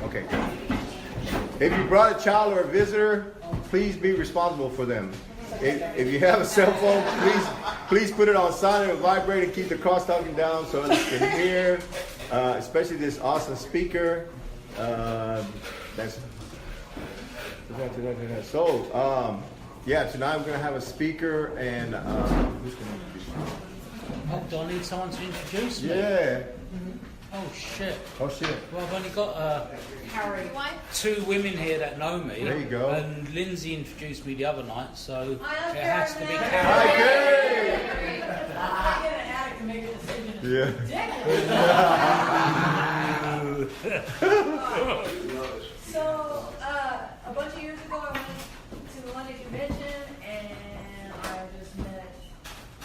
Okay. If you brought a child or a visitor, please be responsible for them. If you have a cell phone, please put it on silent or vibrate and keep the cross-talking down so others can hear, especially this awesome speaker. Yeah, tonight we're going to have a speaker, and who's going to introduce you? Oh, do I need someone to introduce me? Yeah. Oh shit. Oh shit. Well, I've only got two women here that know me. There you go. And Lindsay introduced me the other night, so I'm it has to be Karen. Karen. I get an addict to make a decision. Yeah. So, a bunch of years ago, I went to the London convention, and I just met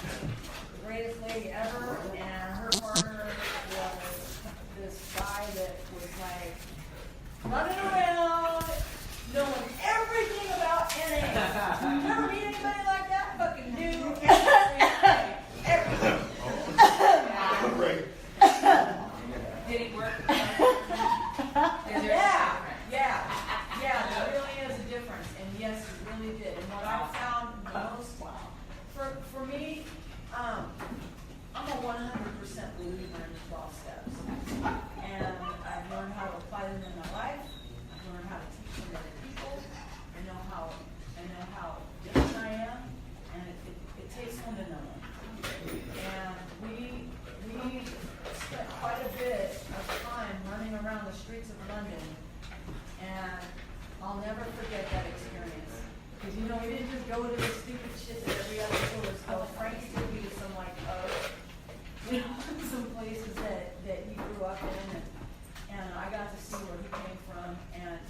the greatest lady ever, and her partner was this guy that was like running around, knowing everything about NA. You never meet anybody like that? Fucking do everything. Did it work? Yeah, there really is a difference, and yes, it really did. And what I found most, for me, I'm a 100% believer in the 12 steps, and I've learned how to apply them in my life. I've learned how to teach them to other people. I know how different I am, and it takes one to know one. And we spent quite a bit of time running around the streets of London, and I'll never forget that experience. Because, we didn't just go to the stupid shit that every other tourist goes. Frank took me to some, some places that he grew up in, and I got to see where he came from. And,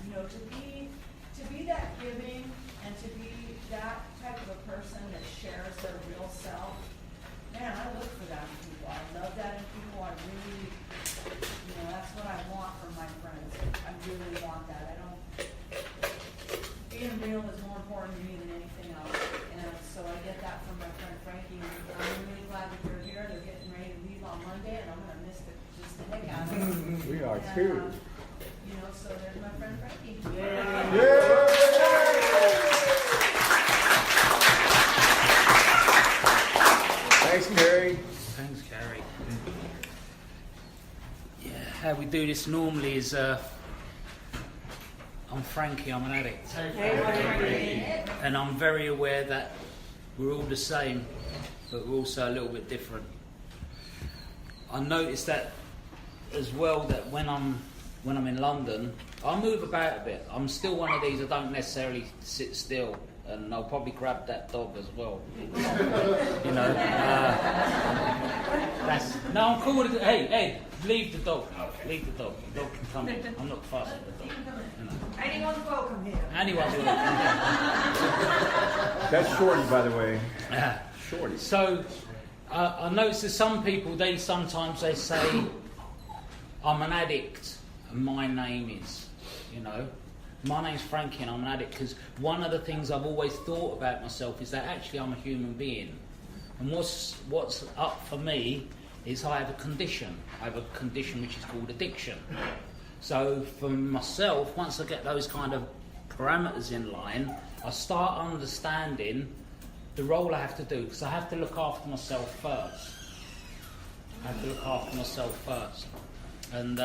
to be that giving and to be that type of a person that shares their real self, man, I look for that in people. I love that in people. I really, that's what I want from my friends. I really want that. Being real is more important to me than anything else. And so I get that from my friend Frankie. I'm really glad that they're here. They're getting ready to leave on Monday, and I'm going to miss just the heck out of them. We are too. So there's my friend Frankie. Yeah. Thanks, Carrie. Thanks, Carrie. Yeah, how we do this normally is I'm Frankie, I'm an addict. And I'm very aware that we're all the same, but we're also a little bit different. I noticed that as well, that when I'm in London, I move about a bit. I'm still one of these, I don't necessarily sit still, and I'll probably grab that dog as well. I'm cool with it. Hey, leave the dog. Leave the dog. The dog can come in. I'm not fussed with the dog. Anyone's welcome here. Anyone's welcome. That's Shorty, by the way. Shorty. So, I notice that some people, sometimes they say, I'm an addict, and my name is, my name's Frankie and I'm an addict, because one of the things I've always thought about myself is that actually I'm a human being. And what's up for me is I have a condition. I have a condition which is called addiction. So for myself, once I get those kind of parameters in line, I start understanding the role I have to do, because I have to look after myself first. And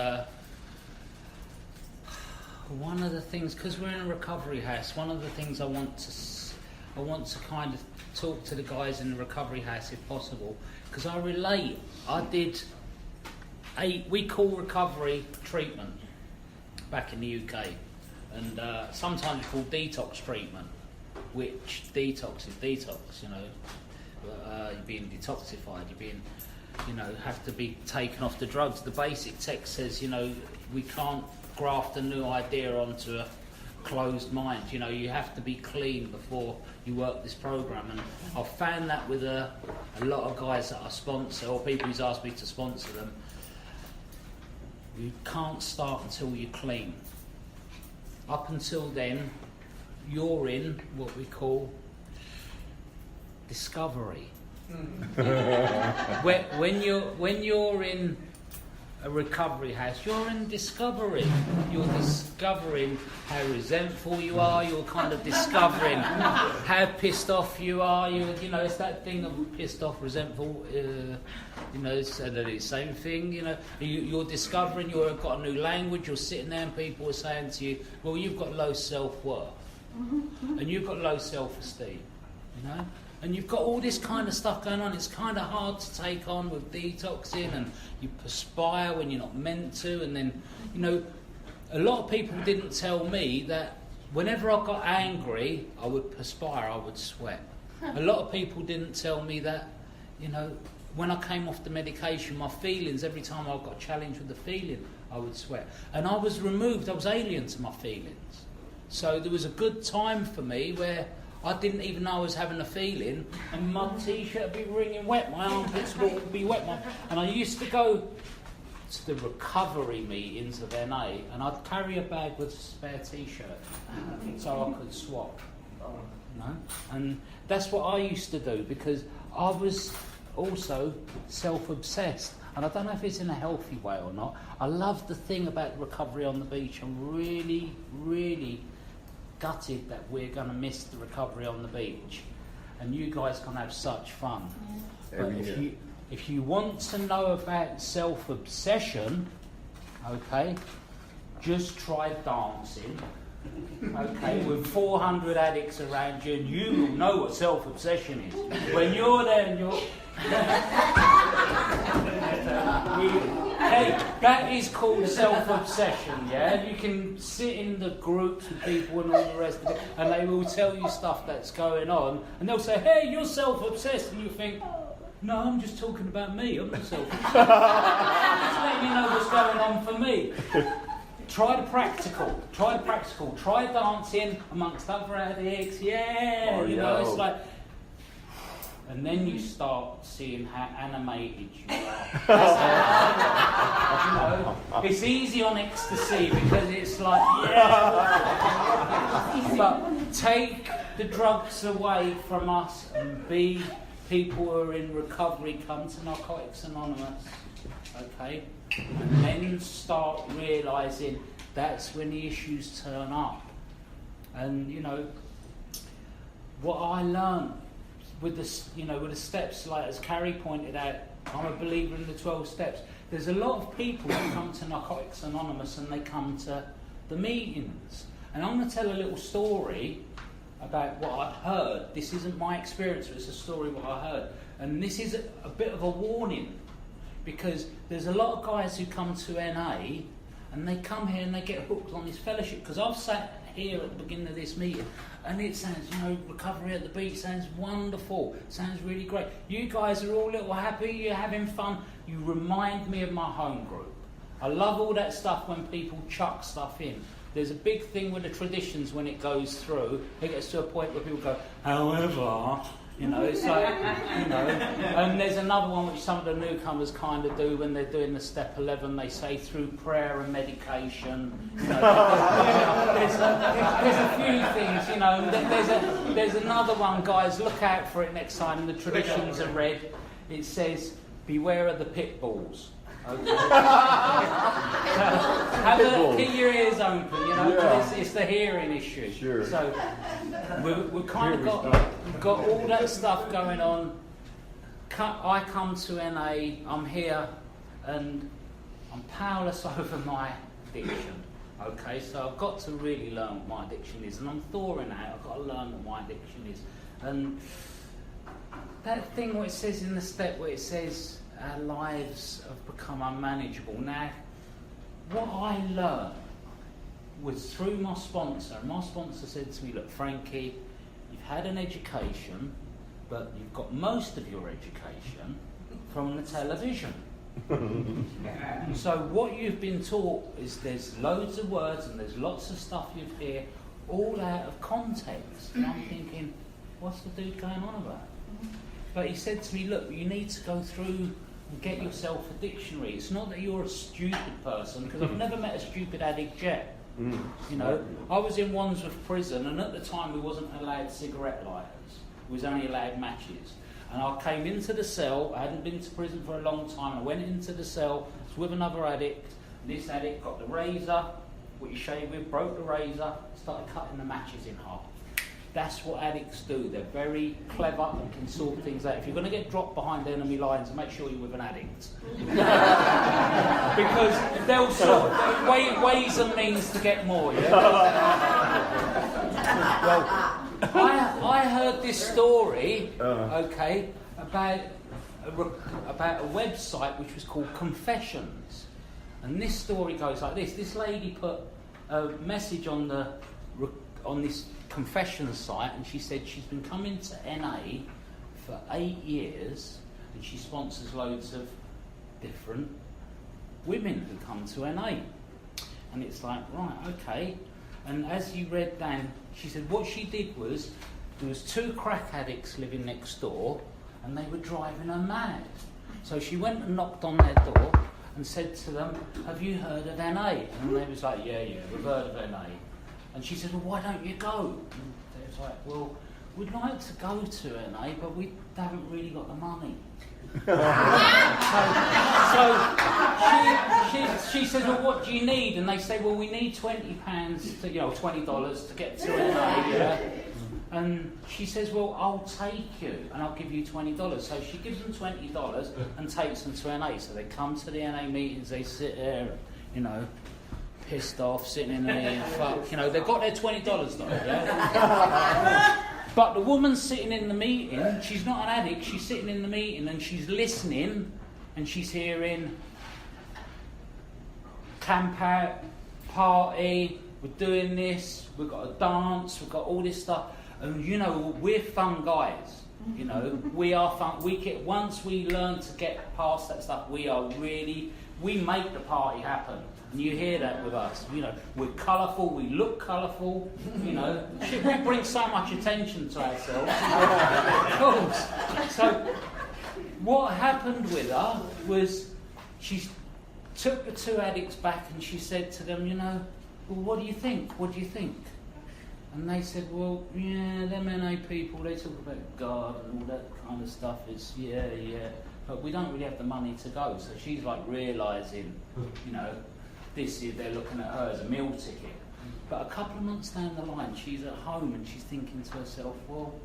one of the things, because we're in a recovery house, one of the things I want to kind of talk to the guys in the recovery house if possible, because I relate. We call recovery treatment back in the UK, and sometimes it's called detox treatment, which detox is detox, you're being detoxified, have to be taken off the drugs. The basic text says, we can't graft a new idea onto a closed mind. You have to be clean before you work this program. And I've found that with a lot of guys that I sponsor, or people who's asked me to sponsor them, you can't start until you're clean. Up until then, you're in what we call discovery. when you're in a recovery house, you're in discovery. You're discovering how resentful you are. You're kind of discovering how pissed off you are. You know, it's that thing of pissed off, resentful. You know, it's the same thing. You know, you're discovering you've got a new language. You're sitting there and people are saying to you, well, you've got low self-worth and you've got low self-esteem. You know. And you've got all this kind of stuff going on. It's kind of hard to take on with detoxing, and you perspire when you're not meant to. And then, you know, a lot of people didn't tell me that whenever I got angry, I would perspire, I would sweat. A lot of people didn't tell me that, you know, when I came off the medication, my feelings, every time I got challenged with the feeling, I would sweat. And I was removed, I was alien to my feelings. So there was a good time for me where I didn't even know I was having a feeling, and my t-shirt would be wringing wet, my armpits would be wet. And I used to go to the recovery meetings of NA, and I'd carry a bag with a spare t-shirt so I could swap. You know? And that's what I used to do, because I was also self-obsessed. And I don't know if it's in a healthy way or not. I love the thing about recovery on the beach. I'm really, really gutted that we're going to miss the recovery on the beach, and you guys can have such fun. But if you want to know about self-obsession, okay, just try dancing, okay, with 400 addicts around you, and you will know what self-obsession is. When you're there and you're hey, that is called self-obsession, yeah? You can sit in the groups with people and all the rest of it, and they will tell you stuff that's going on, and they'll say, hey, you're self-obsessed, and you think, no, I'm just talking about me, I'm not self-obsessed. Just letting you know what's going on for me. Try the practical, try dancing amongst other addicts, yeah, you know, it's like... And then you start seeing how animated you are. You know, it's easy on ecstasy because it's like, yeah. But take the drugs away from us and be people who are in recovery. Come to Narcotics Anonymous, okay? And then start realising that's when the issues turn up. And you know, what I learned with the, you know, with the steps, like as Carrie pointed out, I'm a believer in the 12 steps. There's a lot of people who come to Narcotics Anonymous and they come to the meetings. And I'm going to tell a little story about what I've heard. This isn't my experience, but it's a story what I heard. And this is a bit of a warning, because there's a lot of guys who come to NA and they come here and they get hooked on this fellowship. Because I've sat here at the beginning of this meeting and it sounds, you know, recovery at the beach sounds wonderful, sounds really great. You guys are all little happy, you're having fun. You remind me of my home group. I love all that stuff when people chuck stuff in. There's a big thing with the traditions when it goes through. It gets to a point where people go, however, you know, it's like, you know. And there's another one which some of the newcomers kind of do when they're doing the step 11. They say through prayer and medication. You know, there's a few things, you know. And there's another one, guys. Look out for it next time. The traditions are read. It says, beware of the pit bulls. Okay. Keep your ears open, you know. Yeah. It's the hearing issue. Sure. So we've kind of got all that stuff going on. I come to NA. I'm here, and I'm powerless over my addiction. Okay, so I've got to really learn what my addiction is, and I'm thawing out. I've got to learn what my addiction is, and that thing what it says in the step where it says, our lives have become unmanageable. Now, what I learned was through my sponsor. My sponsor said to me, look, Frankie, you've had an education, but you've got most of your education from the television. And so what you've been taught is there's loads of words and there's lots of stuff you hear all out of context. And I'm thinking, what's the dude going on about? But he said to me, look, you need to go through and get yourself a dictionary. It's not that you're a stupid person, because I've never met a stupid addict yet. You know, I was in Wandsworth prison, and at the time we wasn't allowed cigarette lighters. We was only allowed matches. And I came into the cell. I hadn't been to prison for a long time. I went into the cell, was with another addict. This addict got the razor, what you shave with, broke the razor, started cutting the matches in half. That's what addicts do. They're very clever and can sort things out. If you're going to get dropped behind enemy lines, make sure you're with an addict. Because they'll sort ways and means to get more, yeah? Well, I heard this story, okay, about a website which was called Confessions. And this story goes like this. This lady put a message on this confession site, and she said she's been coming to NA for 8 years, and she sponsors loads of different women who come to NA. And it's like, right, okay. And as you read down, she said what she did was, there was 2 crack addicts living next door, and they were driving her mad. So she went and knocked on their door and said to them, have you heard of NA? And they was like, yeah, we've heard of NA. And she said, well, why don't you go? And they was like, well, we'd like to go to NA, but we haven't really got the money. so she said, well, what do you need? And they say, well, we need $20 $20 to get to NA. Yeah? And she says, well, I'll take you and I'll give you $20. So she gives them $20 and takes them to NA. So they come to the NA meetings, they sit there, pissed off, sitting in the meeting, they've got their $20 though, yeah? But the woman's sitting in the meeting, she's not an addict, she's sitting in the meeting and she's listening and she's hearing camp out, party, we're doing this, we've got a dance, we've got all this stuff. And we're fun guys. We are fun. Once we learn to get past that stuff, we make the party happen. And you hear that with us. We're colourful, we look colourful, we bring so much attention to ourselves. Of course. So what happened with her was she took the 2 addicts back and she said to them, well, what do you think? What do you think? And they said, well, yeah, them NA people, they talk about God and all that kind of stuff. It's, yeah. But we don't really have the money to go. So she's like realising, this year they're looking at her as a meal ticket. But a couple of months down the line, she's at home and she's thinking to herself, well,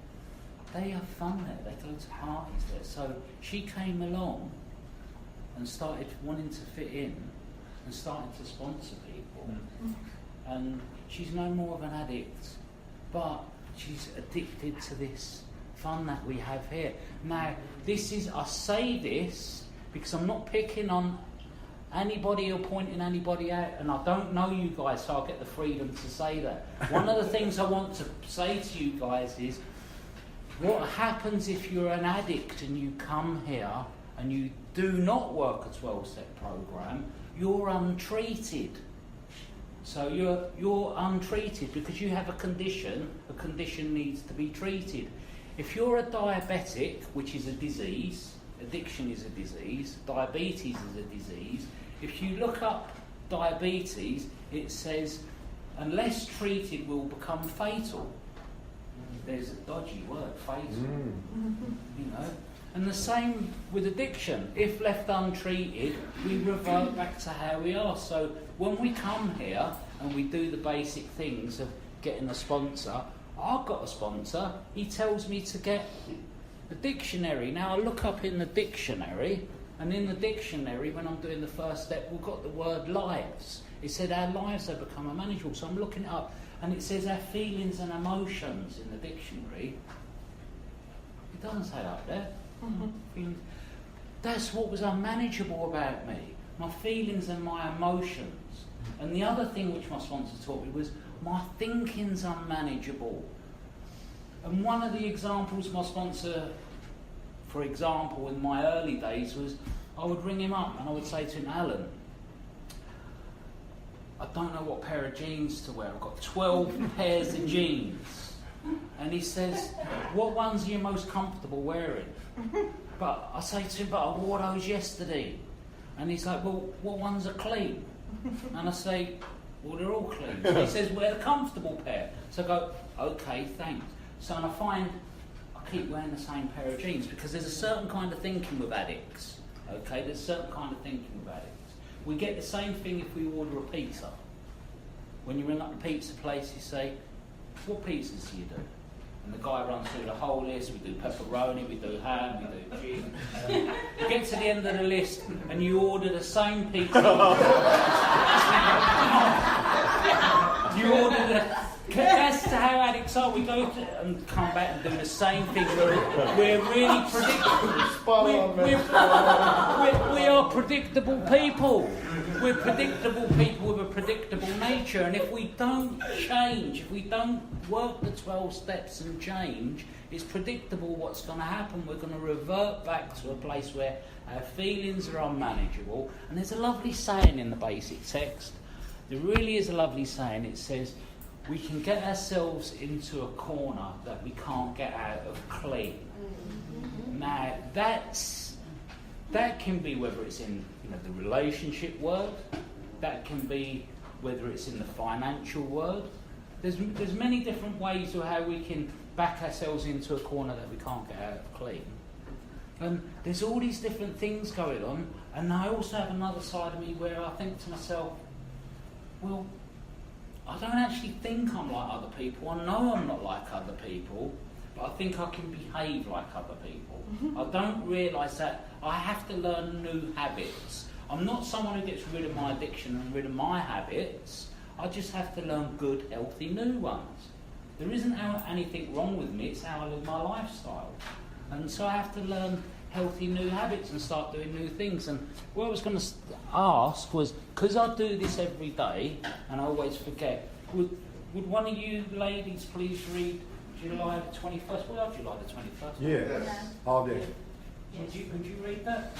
they have fun there. They go to parties there. So she came along and started wanting to fit in and started to sponsor people. And she's no more of an addict, but she's addicted to this fun that we have here. Now, I say this because I'm not picking on anybody or pointing anybody out, and I don't know you guys, so I'll get the freedom to say that. One of the things I want to say to you guys is, what happens if you're an addict and you come here and you do not work a 12-step program? You're untreated. So you're untreated because you have a condition needs to be treated. If you're a diabetic, which is a disease, addiction is a disease, diabetes is a disease, if you look up diabetes, it says, unless treated, will become fatal. There's a dodgy word, fatal. And the same with addiction. If left untreated, we revert back to how we are. So when we come here and we do the basic things of getting a sponsor, I've got a sponsor, he tells me to get a dictionary. Now I look up in the dictionary, and in the dictionary, when I'm doing the first step, we've got the word lives. It said our lives have become unmanageable. So I'm looking it up, and it says our feelings and emotions in the dictionary. It doesn't say up there. That's what was unmanageable about me, my feelings and my emotions. And the other thing which my sponsor taught me was my thinking's unmanageable. And one of the examples my sponsor, for example, in my early days was, I would ring him up and I would say to him, Alan, I don't know what pair of jeans to wear. I've got 12 pairs of jeans. And he says, what ones are you most comfortable wearing? But I say to him, but I wore those yesterday. And he's like, well, what ones are clean? And I say, well, they're all clean. So he says, wear a comfortable pair. So I go, okay, thanks. So and I find I keep wearing the same pair of jeans because there's a certain kind of thinking with addicts. Okay, there's a certain kind of thinking with addicts. We get the same thing if we order a pizza. When you ring up the pizza place, you say, what pizzas do you do? And the guy runs through the whole list. We do pepperoni, we do ham, we do cheese. You get to the end of the list and you order the same pizza. You order the... That's how addicts are. We go to, and come back and do the same thing. We're really predictable. We are predictable people. We're predictable people with a predictable nature. And if we don't change, if we don't work the 12 steps and change, it's predictable what's going to happen. We're going to revert back to a place where our feelings are unmanageable. And there's a lovely saying in the basic text. There really is a lovely saying. It says, we can get ourselves into a corner that we can't get out of clean. Now, that can be whether it's in the relationship world, that can be whether it's in the financial world. There's many different ways of how we can back ourselves into a corner that we can't get out of clean. And there's all these different things going on, and I also have another side of me where I think to myself, well, I don't actually think I'm like other people. I know I'm not like other people, but I think I can behave like other people. I don't realise that I have to learn new habits. I'm not someone who gets rid of my addiction and rid of my habits. I just have to learn good, healthy, new ones. There isn't anything wrong with me, it's how I live my lifestyle. And so I have to learn healthy new habits and start doing new things. And what I was going to ask was, because I do this every day and I always forget, would one of you ladies please read July the 21st? Well, July the 21st. Yes, all day. Would you read that?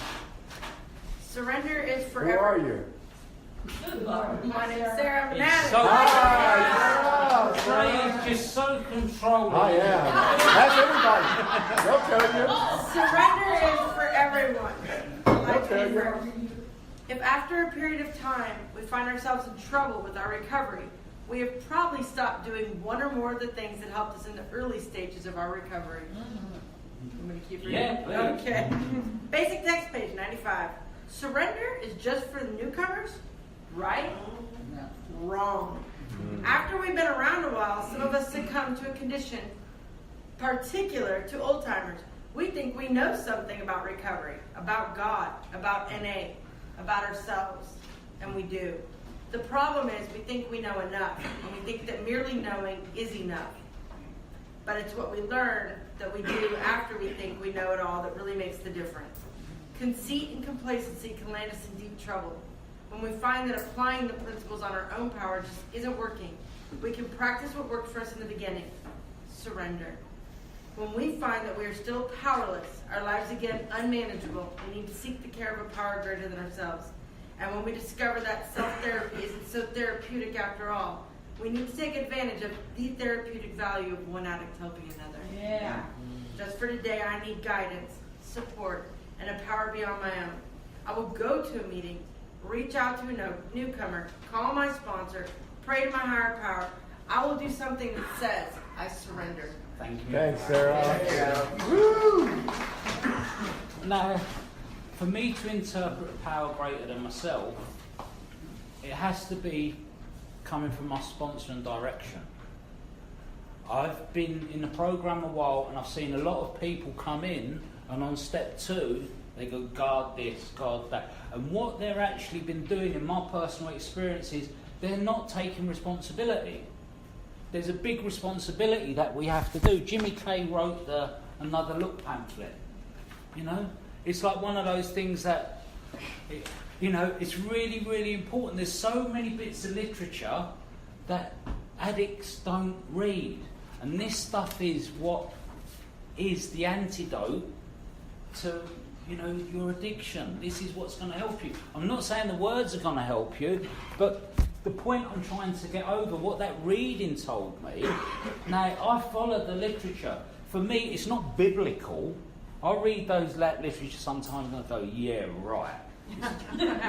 Surrender is Who forever. are you? My name's Sarah. I'm an It's addict. so Ray is just so controlling. I am. That's everybody. They'll tell Surrender is for everyone. Like Okay, Israel. If after a period of time we find ourselves in trouble with our recovery, we have probably stopped doing one or more of the things that helped us in the early stages of our recovery. I'm going to keep reading. Yeah, please. Okay. Basic text, page 95. Surrender is just for the newcomers, right? No. Wrong. After we've been around a while, some of us succumb to a condition particular to old timers. We think we know something about recovery, about God, about NA, about ourselves, and we do. The problem is we think we know enough, and we think that merely knowing is enough. But it's what we learn that we do after we think we know it all that really makes the difference. Conceit and complacency can land us in deep trouble. When we find that applying the principles on our own power just isn't working, we can practice what worked for us in the beginning: surrender. When we find that we are still powerless, our lives again unmanageable, we need to seek the care of a power greater than ourselves. And when we discover that self-therapy isn't so therapeutic after all, we need to take advantage of the therapeutic value of one addict helping another. Yeah. Just for today, I need guidance, support, and a power beyond my own. I will go to a meeting, reach out to a newcomer, call my sponsor, pray to my higher power. I will do something that says, I surrender. Thank you. Thanks, Sarah. Woo! Now, for me to interpret a power greater than myself, it has to be coming from my sponsor and direction. I've been in the program a while and I've seen a lot of people come in, and on step 2 they go, guard this, guard that, and what they're actually been doing in my personal experience is they're not taking responsibility. There's a big responsibility that we have to do. Jimmy Kay wrote the Another Look pamphlet. It's like one of those things that it's really, really important. There's so many bits of literature that addicts don't read, and this stuff is what is the antidote to your addiction. This is what's going to help you. I'm not saying the words are going to help you, but the point I'm trying to get over, what that reading told me. Now, I follow the literature. For me, it's not biblical. I read those literature sometimes and I go, yeah, right.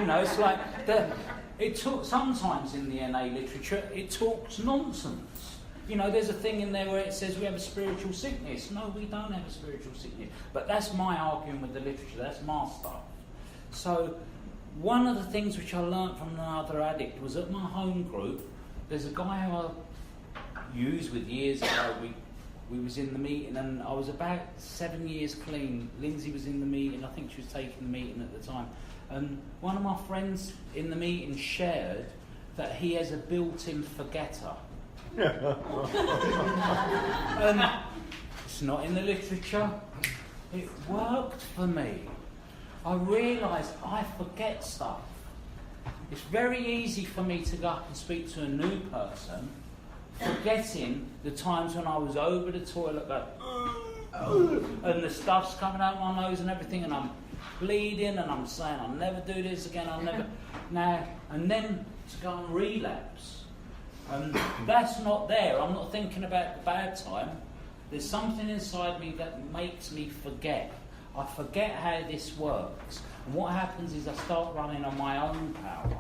It's like sometimes in the NA literature it talks nonsense. There's a thing in there where it says we have a spiritual sickness. No, we don't have a spiritual sickness. But that's my argument with the literature. That's my stuff. So one of the things which I learnt from another addict was at my home group, there's a guy who I used with years ago. We was in the meeting, and I was about 7 years clean. Lindsay was in the meeting. I think she was taking the meeting at the time. And one of my friends in the meeting shared that he has a built-in forgetter. And it's not in the literature. It worked for me. I realised I forget stuff. It's very easy for me to go up and speak to a new person, forgetting the times when I was over the toilet going, and the stuff's coming out my nose and everything, and I'm bleeding, and I'm saying I'll never do this again, I'll never. Now, and then to go and relapse. And that's not there. I'm not thinking about the bad time. There's something inside me that makes me forget. I forget how this works. And what happens is I start running on my own power.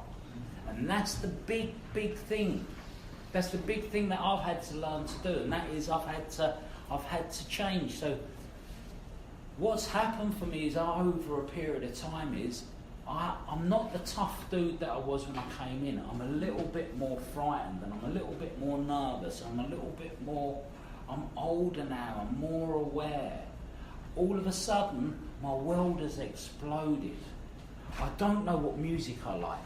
And that's the big, big thing. That's the big thing that I've had to learn to do. And that is I've had to change. So what's happened for me is over a period of time is I'm not the tough dude that I was when I came in. I'm a little bit more frightened, and I'm a little bit more nervous. I'm older now, I'm more aware. All of a sudden, my world has exploded. I don't know what music I like.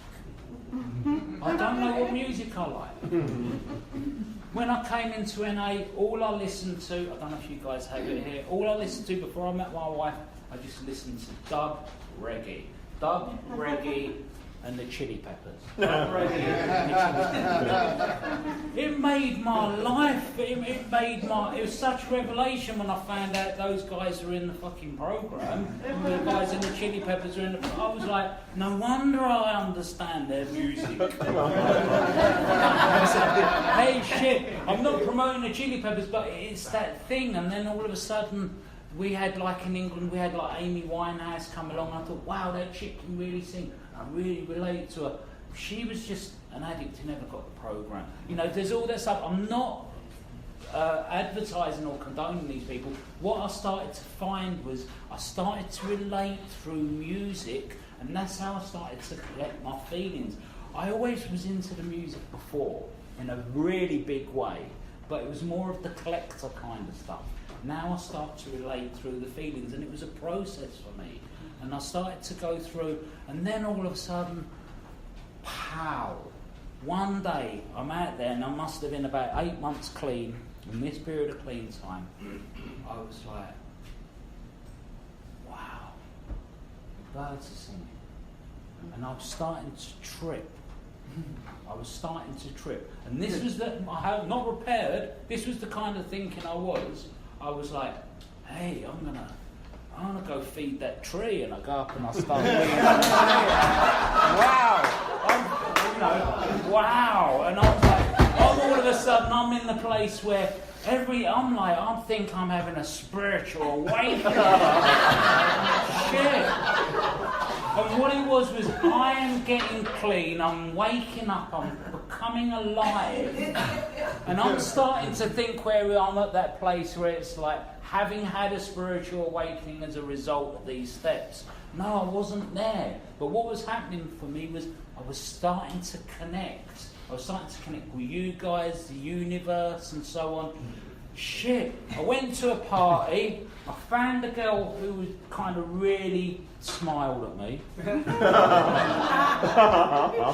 I don't know what music I like. When I came into NA, all I listened to, I don't know if you guys have it here, all I listened to before I met my wife, I just listened to dub reggae, and the Chili Peppers. Dub reggae and the Chili Peppers. It made my life. It was such revelation when I found out those guys were in the fucking program. The guys in the Chili Peppers were in the. I was like, no wonder I understand their music. I said, hey shit, I'm not promoting the Chili Peppers, but it's that thing. And then all of a sudden, we had like in England, we had like Amy Winehouse come along. I thought, wow, that chick can really sing. I really relate to her. She was just an addict who never got the program. You know, there's all that stuff. I'm not advertising or condoning these people. What I started to find was I started to relate through music, and that's how I started to collect my feelings. I always was into the music before in a really big way, but it was more of the collector kind of stuff. Now I start to relate through the feelings, and it was a process for me. And I started to go through, and then all of a sudden, pow! One day I'm out there, and I must have been about 8 months clean. In this period of clean time, I was like, wow, the birds are singing. And I was starting to trip. And this was I have not repaired, this was the kind of thinking I was like, hey, I'm gonna go feed that tree, and I go up and I start wow, and I was like, all of a sudden I'm in the place where I think I'm having a spiritual awakening. Shit. And what it was I am getting clean, I'm waking up, I'm becoming alive, and I'm starting to think where I'm at that place where it's like, having had a spiritual awakening as a result of these steps. No, I wasn't there. But what was happening for me was I was starting to connect. I was starting to connect with you guys, the universe, and so on. Shit. I went to a party. I found a girl who kind of really smiled at me.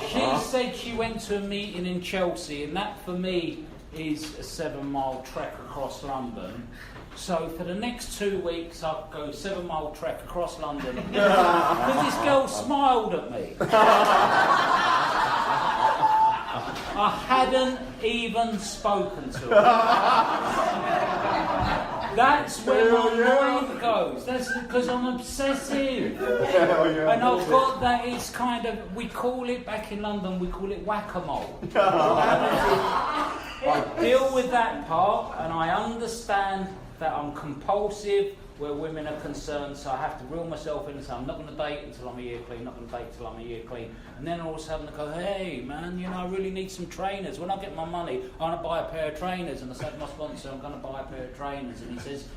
She said she went to a meeting in Chelsea, and that for me is a 7-mile trek across London. So for the next 2 weeks, I'll go 7-mile trek across London because this girl smiled at me. I hadn't even spoken to her. That's where my mind goes. That's because I'm obsessive. And I've got that, it's kind of, we call it, back in London, we call it whack-a-mole. I deal with that part, and I understand that I'm compulsive where women are concerned, so I have to reel myself in and say, I'm not going to date until I'm a year clean, not going to date until I'm a year clean. And then all of a sudden I go, hey man, you know, I really need some trainers. When I get my money, I want to buy a pair of trainers. And I say to my sponsor, I'm going to buy a pair of trainers. And he says,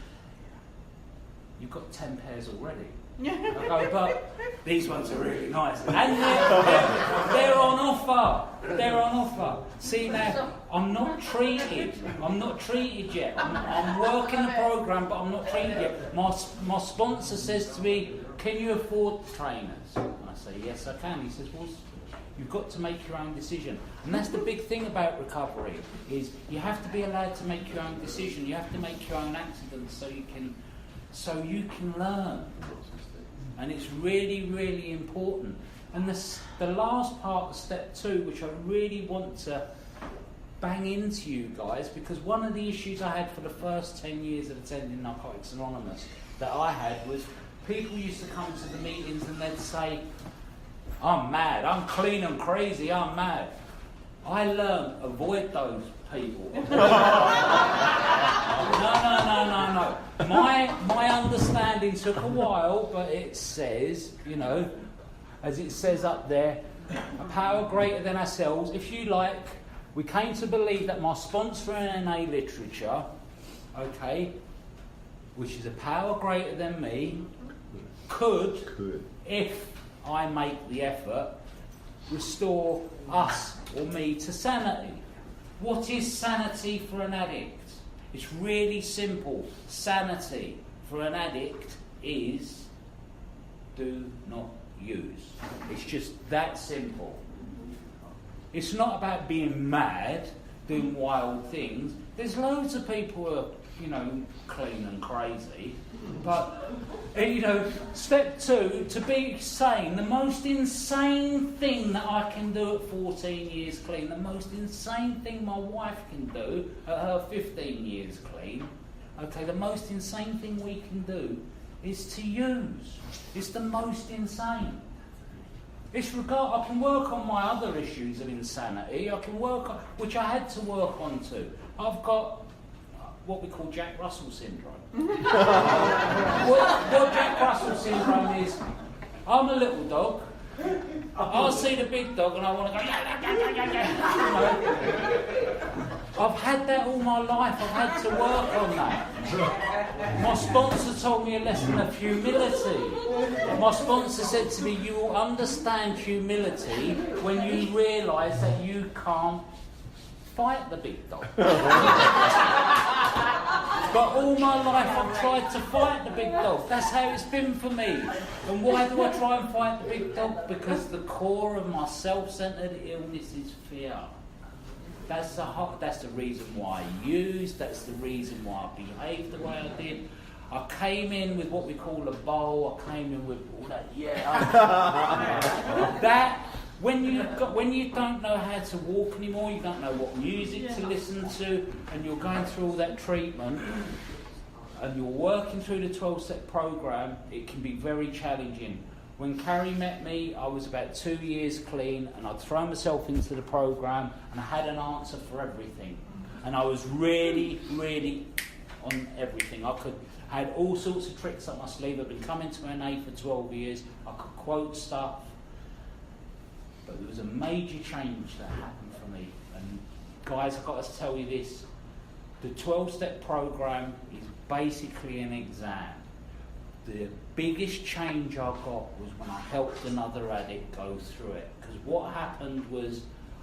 you've got 10 pairs already. I go, but these ones are really nice. And they're on offer. They're on offer. See now, I'm not treated yet. I'm working the program, but I'm not treated yet. My sponsor says to me, can you afford trainers? And I say, yes, I can. He says, well, you've got to make your own decision. And that's the big thing about recovery, is you have to be allowed to make your own decision. You have to make your own accidents so you can learn. And it's really, really important. And the last part of step 2, which I really want to bang into you guys, because one of the issues I had for the first 10 years of attending Narcotics Anonymous that I had was people used to come to the meetings and they'd say, I'm mad, I'm clean and crazy, I'm mad. I learned avoid those people. No. My understanding took a while, but it says, as it says up there, a power greater than ourselves. If you like, we came to believe that my sponsor in NA literature, which is a power greater than me, could, if I make the effort, restore us or me to sanity. What is sanity for an addict? It's really simple. Sanity for an addict is do not use. It's just that simple. It's not about being mad, doing wild things. There's loads of people who are, clean and crazy. But, step 2, to be sane, the most insane thing that I can do at 14 years clean, the most insane thing my wife can do at her 15 years clean, the most insane thing we can do is to use. It's the most insane. I can work on my other issues of insanity. I can work on, which I had to work on too. I've got what we call Jack Russell syndrome. what Jack Russell syndrome is, I'm a little dog. I'll see the big dog and I want to go, I've had that all my life. I've had to work on that. My sponsor told me a lesson of humility. My sponsor said to me, you will understand humility when you realise that you can't fight the big dog. But all my life I've tried to fight the big dog. That's how it's been for me. And why do I try and fight the big dog? Because the core of my self-centred illness is fear. That's the reason why I used. That's the reason why I behaved the way I did. I came in with what we call a bowl. I came in with all that. That when you don't know how to walk anymore, you don't know what music to listen to, and you're going through all that treatment, and you're working through the 12-step program, it can be very challenging. When Carrie met me, I was about 2 years clean, and I'd thrown myself into the program, and I had an answer for everything. And I was really, really on everything. I had all sorts of tricks up my sleeve. I'd been coming to NA for 12 years. I could quote stuff. But there was a major change that happened for me. And guys, I've got to tell you this. The 12-step program is basically an exam. The biggest change I got was when I helped another addict go through it. Because what happened was,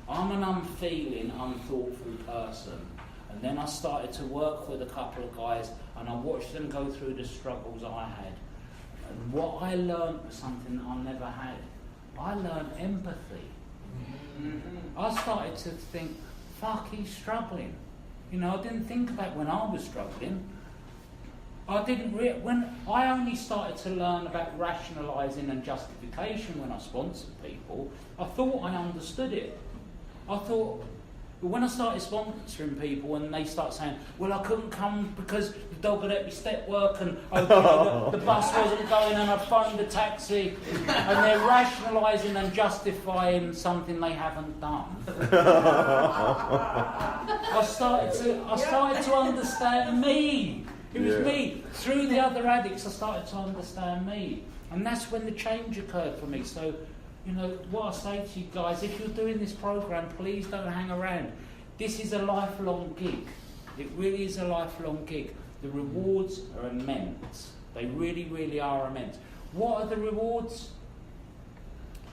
I'm an unfeeling, unthoughtful person. And then I started to work with a couple of guys and I watched them go through the struggles I had. And what I learned was something I never had. I learned empathy. I started to think, fuck, he's struggling. I didn't think about when I was struggling. When I only started to learn about rationalising and justification when I sponsored people, I thought I understood it. But when I started sponsoring people and they start saying, well, I couldn't come because the dog had let me step work and the bus wasn't going and I phoned a taxi, and they're rationalising and justifying something they haven't done. I started to understand me. It was me. Through the other addicts, I started to understand me. And that's when the change occurred for me. So, what I say to you guys, if you're doing this program, please don't hang around. This is a lifelong gig. It really is a lifelong gig. The rewards are immense. They really, really are immense. What are the rewards?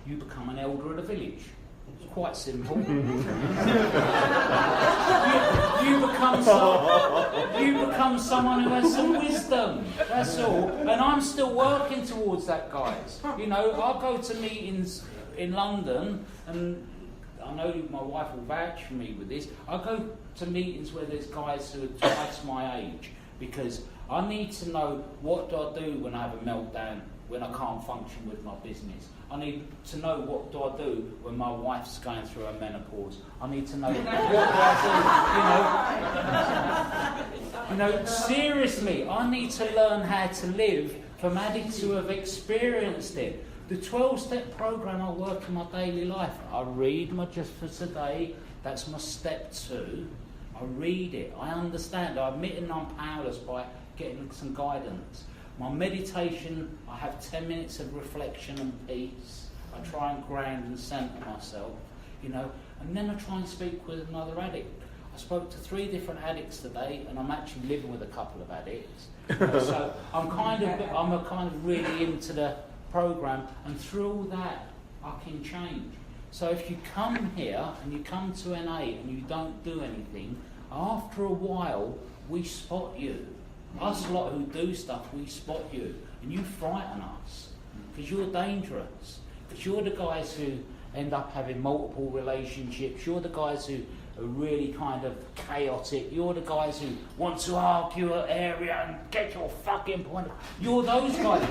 You become an elder of the village. It's quite simple. you become someone who has some wisdom. That's all. And I'm still working towards that, guys. You know, I go to meetings in London, and I know my wife will vouch for me with this. I go to meetings where there's guys who are twice my age, because I need to know, what do I do when I have a meltdown, when I can't function with my business. I need to know, what do I do when my wife's going through her menopause. I need to know, what do I do, you know, seriously, I need to learn how to live from addicts who have experienced it. The 12-step program I work in my daily life. I read my Just for Today, that's my step 2. I read it, I understand, I admit and I'm powerless by getting some guidance. My meditation, I have 10 minutes of reflection and peace. I try and ground and centre myself, you know, and then I try and speak with another addict. I spoke to 3 different addicts today, and I'm actually living with a couple of addicts. So I'm kind of really into the program, and through all that, I can change. So if you come here and you come to NA and you don't do anything, after a while, we spot you. Us lot who do stuff, we spot you, and you frighten us, because you're dangerous, because you're the guys who end up having multiple relationships, you're the guys who are really kind of chaotic, you're the guys who want to argue an area and get your fucking point. You're those guys.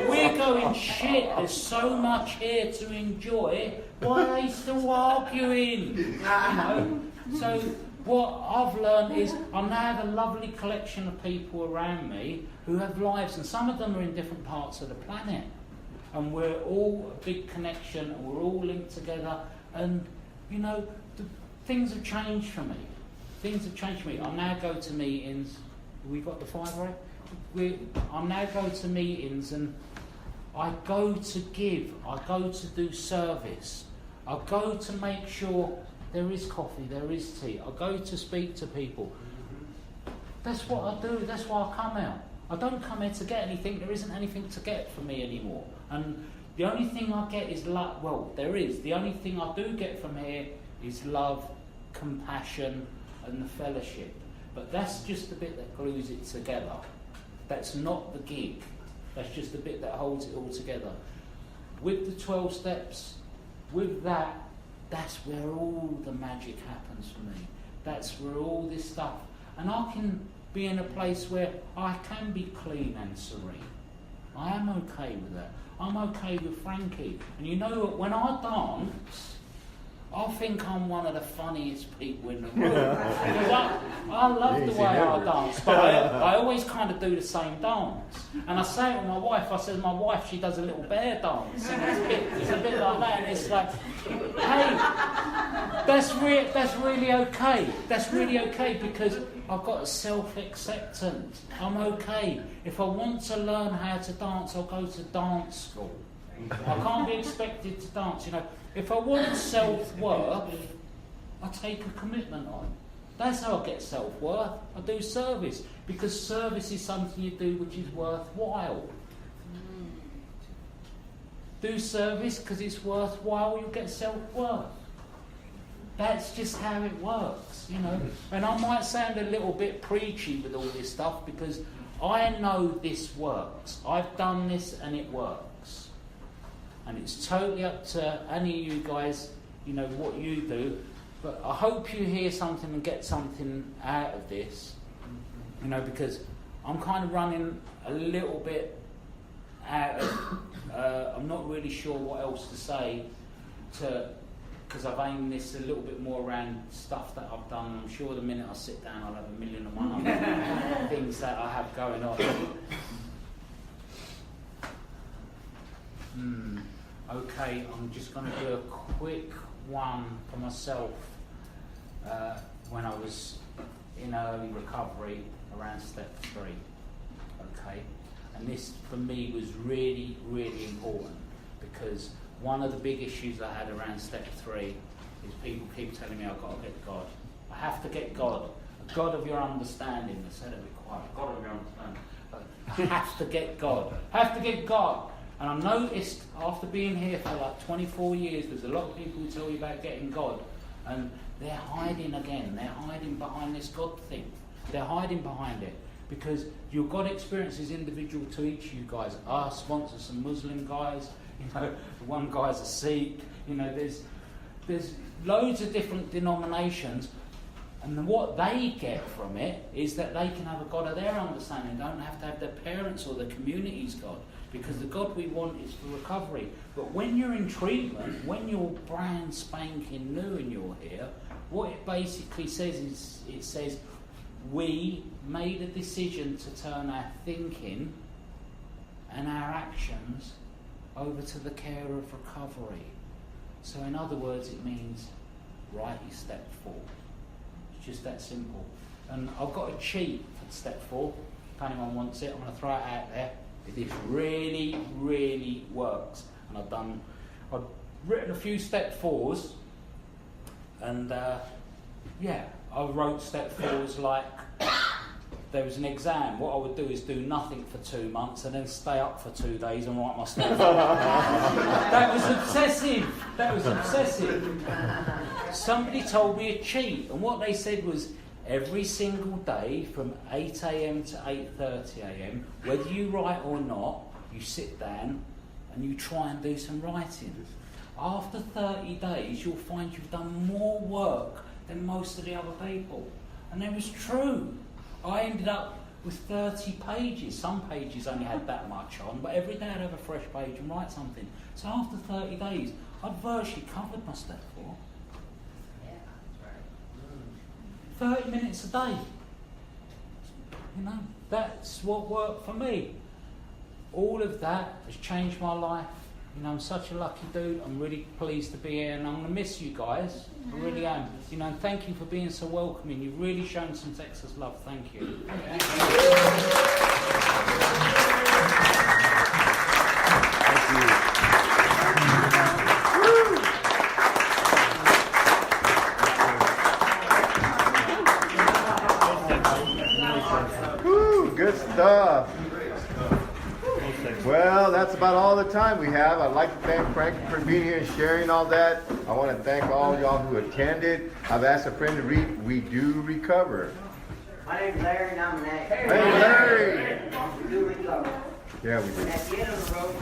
We're going, shit, there's so much here to enjoy, why are they still arguing? You know? So what I've learned is I now have a lovely collection of people around me who have lives, and some of them are in different parts of the planet, and we're all a big connection, and we're all linked together, and you know, things have changed for me. Things have changed for me. I now go to meetings. We got the 5 right? I now go to meetings, and I go to give. I go to do service. I go to make sure there is coffee, there is tea. I go to speak to people. That's what I do. That's why I come out. I don't come here to get anything. There isn't anything to get from me anymore. And the only thing I get is love. Well, there is. The only thing I do get from here is love, compassion, and the fellowship. But that's just the bit that glues it together. That's not the gig. That's just the bit that holds it all together. With the 12 steps, with that, that's where all the magic happens for me. That's where all this stuff, and I can be in a place where I can be clean and serene. I am okay with that. I'm okay with Frankie. And you know what, when I dance, I think I'm one of the funniest people in the room. Because I love the way I dance, but I always kind of do the same dance. And I say it to my wife, I said, my wife, she does a little bear dance. And it's a bit like that, and it's like, hey, that's really okay. That's really okay, because I've got a self-acceptance. I'm okay. If I want to learn how to dance, I'll go to dance school. I can't be expected to dance, you know. If I want self-worth, I take a commitment on. That's how I get self-worth. I do service, because service is something you do which is worthwhile. Do service because it's worthwhile, you get self-worth. That's just how it works, you know. And I might sound a little bit preachy with all this stuff, because I know this works. I've done this and it works. And it's totally up to any of you guys, you know, what you do. But I hope you hear something and get something out of this, you know, because I'm kind of running a little bit out of, I'm not really sure what else to say, because I've aimed this a little bit more around stuff that I've done. I'm sure the minute I sit down I'll have 1,000,001 other things that I have going on. Okay, I'm just going to do a quick one for myself. When I was in early recovery around step 3, okay, and this for me was really, really important, because one of the big issues I had around step 3 is people keep telling me I've got to get God. I have to get God, a God of your understanding. I said it a bit quiet, God of your understanding. Have to get God. Have to get God. And I noticed after being here for like 24 years, there's a lot of people who tell you about getting God, and they're hiding again. They're hiding behind this God thing. They're hiding behind it because your God experience is individual to each of you guys. Our sponsors, some Muslim guys, one guy's a Sikh. There's loads of different denominations. And what they get from it is that they can have a God of their understanding. They don't have to have their parents or the community's God, because the God we want is for recovery. But when you're in treatment, when you're brand spanking new and you're here, what it basically says is, it says, we made a decision to turn our thinking and our actions over to the care of recovery. So in other words, it means write your step 4. Just that simple. And I've got a cheat for step 4. If anyone wants it, I'm going to throw it out there. This really, really works. And I've written a few step 4s, and I wrote step 4s like there was an exam. What I would do is do nothing for 2 months and then stay up for 2 days and write my step 4. That was obsessive. Somebody told me a cheat, and what they said was every single day from 8 a.m. to 8:30 a.m, whether you write or not, you sit down and you try and do some writing. After 30 days, you'll find you've done more work than most of the other people. And it was true. I ended up with 30 pages. Some pages only had that much on, but every day I'd have a fresh page and write something. So after 30 days, I'd virtually covered my step 4. 30 minutes a day. That's what worked for me. All of that has changed my life. I'm such a lucky dude. I'm really pleased to be here, and I'm going to miss you guys. I really am. And thank you for being so welcoming. You've really shown some Texas love. Thank you. Woo, good stuff. Well, that's about all the time we have. I'd like to thank Frankie for being here and sharing all that. I want to thank all y'all who attended. I've asked a friend to read We Do Recover. My name's Larry, and I'm an actor. Hey, Larry! We do recover. Yeah, we do. And at the end of the road,